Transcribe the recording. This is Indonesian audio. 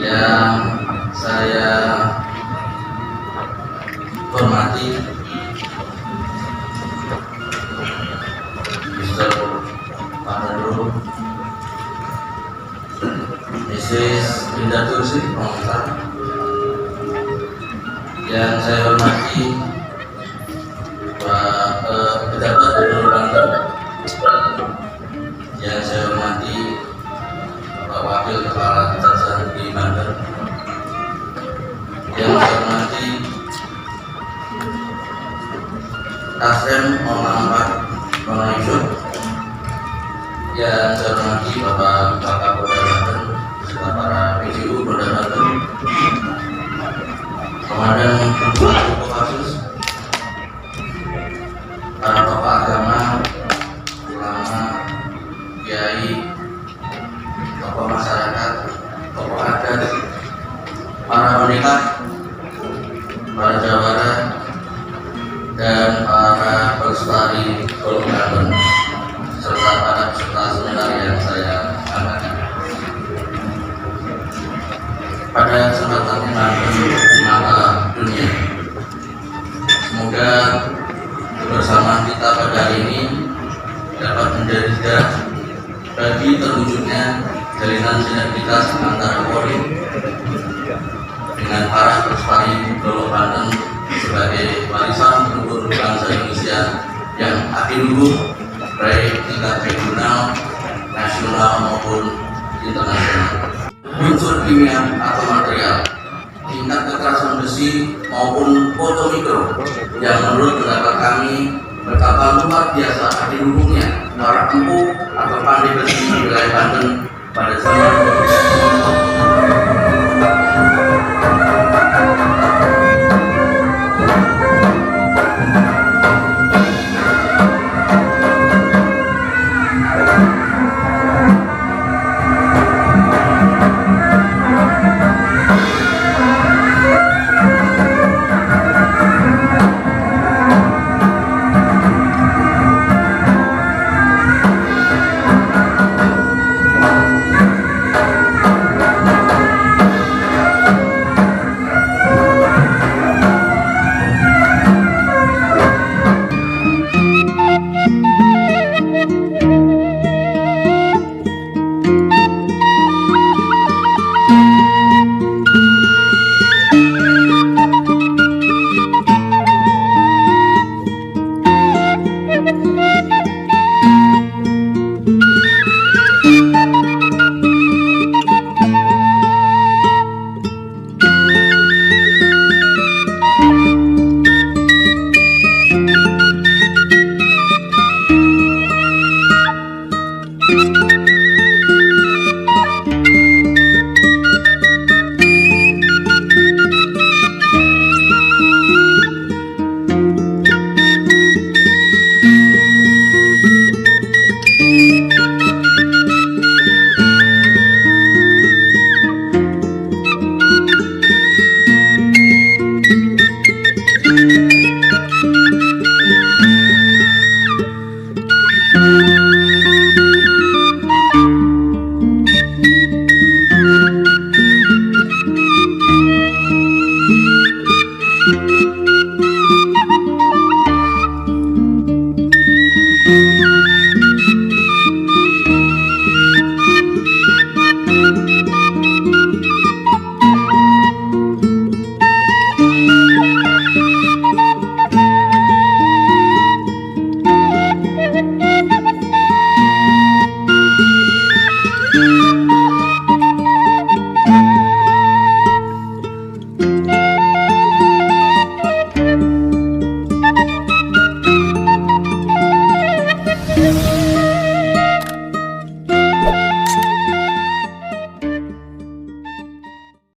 Yang saya hormati Mr. Pak Menlu, Mrs. Indah Tursi, yang saya hormati Pak Pejabat Gubernur Banten, yang saya hormati Pak Wakil Kepala Kejaksaan Negeri Banten, yang saya hormati Kasrem Muhammad Yusuf, yang saya hormati Bapak Kapolda Banten beserta para PJU Polda Banten, Komandan Kopassus, para tokoh agama, ulama, kiai, tokoh masyarakat, tokoh adat, para pendeta, para jawara, dan para pelestari Gunung Banten, serta para peserta seminar yang saya hormati. Pada kesempatan Banten di mata dunia, semoga kebersamaan kita pada hari ini dapat menjadi sejarah bagi terwujudnya jalinan sinergitas antara Polri dengan para pelestari Pulau Banten sebagai warisan leluhur bangsa Indonesia yang adiluhur baik tingkat regional, nasional maupun internasional. Unsur kimia atau material, tingkat kekerasan besi maupun foto mikro yang menurut pendapat kami betapa luar biasa adiluhurnya para empu atau pandai besi di wilayah Banten pada zaman